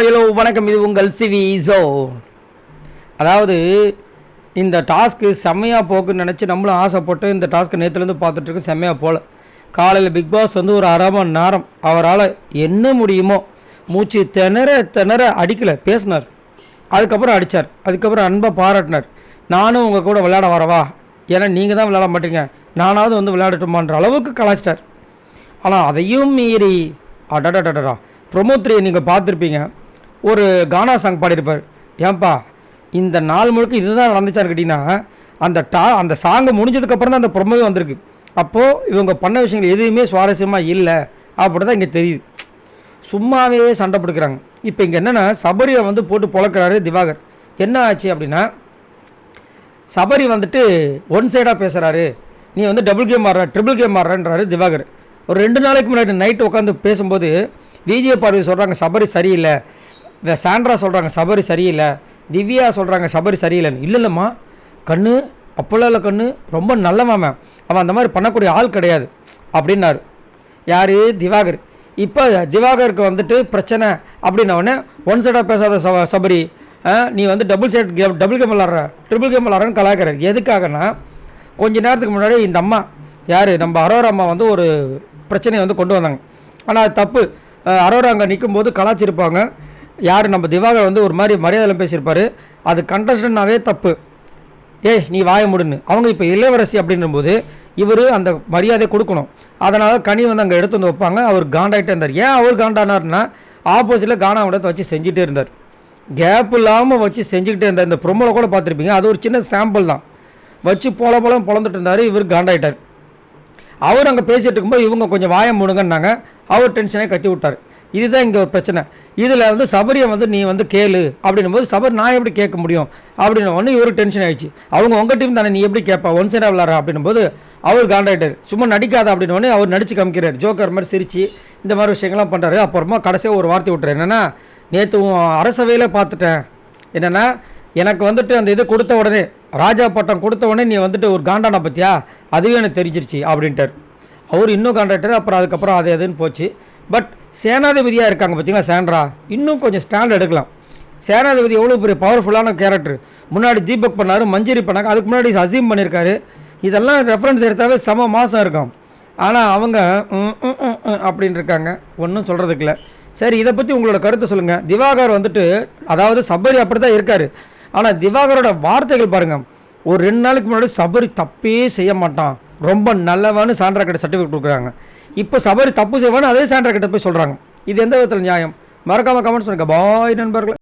Hello வணக்கம். இது உங்கள் சிவிஸோ. அதாவது இந்த டாஸ்க்கு செம்மையாக போக்குன்னு நினச்சி நம்மளும் ஆசைப்பட்டு இந்த டாஸ்க்கு நேற்றுலேருந்து பார்த்துட்ருக்கு. செம்மையாக போகல. காலையில் பிக் பாஸ் வந்து ஒரு அரை மணி நேரம் அவரால் என்ன முடியுமோ மூச்சு திணற அடிக்கலை, பேசினார். அதுக்கப்புறம் அடித்தார். அதுக்கப்புறம் அன்பாக பாராட்டினார். நானும் உங்கள் கூட விளையாட வரவா, ஏன்னா நீங்கள் தான் விளையாட மாட்டீங்க, நானாவது வந்து விளையாடட்டுமான்ற அளவுக்கு கலாச்சிட்டார். ஆனால் அதையும் மீறி அடடடடா ப்ரொமோத்ரியை நீங்கள் பார்த்துருப்பீங்க, ஒரு கானா சாங் பாடியிருப்பார். ஏன்பா இந்த நாள் முழுக்க இதுதான் நடந்துச்சான்னு கேட்டிங்கன்னா அந்த சாங்கை முடிஞ்சதுக்கப்புறம் தான் அந்த ப்ரொமோவே வந்திருக்கு. அப்போது இவங்க பண்ண விஷயங்கள் எதுவுமே சுவாரஸ்யமாக இல்லை அப்படி தான் இங்கே தெரியுது. சும்மாவே சண்டை பிடிக்கிறாங்க. இப்போ இங்கே என்னென்னா சபரியை வந்து போட்டு பொழக்கிறாரு திவாகர். என்ன ஆச்சு அப்படின்னா, சபரி வந்துட்டு ஒன் சைடாக பேசுகிறாரு, நீ வந்து டபுள் கேம் ஆடுற ட்ரிபிள் கேம் ஆடுறன்றாரு திவாகர். ஒரு 2 நாளைக்கு முன்னாடி நைட்டு உட்காந்து பேசும்போது விஜய பார்வதி சொல்கிறாங்க சபரி சரியில்லை, சாண்ட்ரா சொல்கிறாங்க சபரி சரியில்லை, திவ்யா சொல்கிறாங்க சபரி சரியில்லைன்னு. இல்லைம்மா கண்ணு அப்போல்லாம் இல்லை கண்ணு, ரொம்ப நல்லவன் அவன், அந்த மாதிரி பண்ணக்கூடிய ஆள் கிடையாது அப்படின்னாரு. யார்? திவாகர். இப்போ திவாகருக்கு வந்துட்டு பிரச்சனை அப்படின்னோடனே ஒன் சைடாக பேசாத சபரி, நீ வந்து டபுள் கேம் விளாட்ற ட்ரிபிள் கேம் விளாட்றன்னு கலாய்க்கிறார். எதுக்காகனா கொஞ்ச நேரத்துக்கு முன்னாடி இந்த அம்மா யார், நம்ம அரோரா அம்மா வந்து ஒரு பிரச்சனையை வந்து கொண்டு வந்தாங்க. ஆனால் அது தப்பு. அரோரா அங்கே நிற்கும்போது கலாச்சிருப்பாங்க. யார், நம்ம திவாகர் வந்து ஒரு மாதிரி மரியாதையில் பேசியிருப்பார். அது கண்டஸ்டன்ட்னாவே தப்பு. ஏய் நீ வாய முடுன்னு. அவங்க இப்போ இளவரசி அப்படின்னும்போது இவர் அந்த மரியாதை கொடுக்கணும். அதனால் கனி வந்து அங்கே எடுத்து வந்து வைப்பாங்க. அவர் காண்டாகிட்டே இருந்தார். ஏன் அவர் காண்டானார்னா, ஆப்போசிட்டில் கானாவிடத்தை வச்சு செஞ்சுட்டே இருந்தார். கேப் இல்லாமல் வச்சு செஞ்சுக்கிட்டே இருந்தார். இந்த ப்ரொமோவில் கூட பார்த்துருப்பீங்க. அது ஒரு சின்ன சாம்பிள் தான். வச்சு பொழந்துட்டு இருந்தார். இவர் காண்டாயிட்டார். அவர் அங்கே பேசிகிட்டு இருக்கும்போது இவங்க கொஞ்சம் வாயம் முடுங்கன்னாங்க. அவர் டென்ஷனே கட்டி விட்டார். இதுதான் இங்கே ஒரு பிரச்சனை. இதில் வந்து சபரியை வந்து நீ வந்து கேளு அப்படின்னும் போது சபரி நான் எப்படி கேட்க முடியும் அப்படின்னு ஒன்று இவரு டென்ஷன் ஆகிடுச்சு. அவங்க உங்கள் டீம் தானே, நீ எப்படி கேட்பா, ஒன் சைடாக விளாட்றா அப்படின்னும் போது அவர் காண்டாயிட்டார். சும்மா நடிக்காத அப்படின்னு அவர் நடித்து காமிக்கிறார். ஜோக்கர் மாதிரி சிரித்து இந்த மாதிரி விஷயங்கள்லாம் பண்ணுறாரு. அப்புறமா கடைசியாக ஒரு வார்த்தை விட்டுறாரு. என்னென்னா, நேற்று அரசவையில் பார்த்துட்டேன், என்னென்னா எனக்கு வந்துட்டு அந்த இது கொடுத்த உடனே, ராஜா பட்டம் கொடுத்த உடனே நீ வந்துட்டு ஒரு காண்டானா பற்றியா, அதுவே எனக்கு தெரிஞ்சிருச்சு அப்படின்ட்டார். அவர் இன்னும் காண்டாக்டர். அப்புறம் அதுக்கப்புறம் அது எதுன்னு போச்சு. பட் சேனாதிபதியாக இருக்காங்க பார்த்தீங்களா சாண்ட்ரா, இன்னும் கொஞ்சம் ஸ்டாண்ட் எடுக்கலாம். சேனாதிபதி எவ்வளோ பெரிய பவர்ஃபுல்லான கேரக்டர். முன்னாடி தீபக் பண்ணார், மஞ்சரி பண்ணாங்க, அதுக்கு முன்னாடி அசீம் பண்ணியிருக்காரு. இதெல்லாம் ரெஃபரன்ஸ் எடுத்தாவே செம மாதம் இருக்கும். ஆனால் அவங்க அப்படின்னு இருக்காங்க, ஒன்றும் சொல்கிறதுக்கு இல்லை. சரி, இதை பற்றி உங்களோட கருத்தை சொல்லுங்கள். திவாகர் வந்துட்டு, அதாவது சபரி அப்படி தான் இருக்கார். ஆனால் திவாகரோட வார்த்தைகள் பாருங்கள். ஒரு 2 நாளைக்கு முன்னாடி சபரி தப்பே செய்ய மாட்டான், ரொம்ப நல்லவான்னு சாண்ட்ரா கிட்ட சர்டிஃபிகேட் கொடுக்குறாங்க. இப்போ சபரி தப்பு செய்வான்னு அதே சாண்ட்ரா கிட்ட போய் சொல்கிறாங்க. இது எந்த விதத்தில் நியாயம்? மறக்காமல் கமெண்ட் சொல்லுங்கள். பாய் நண்பர்கள்.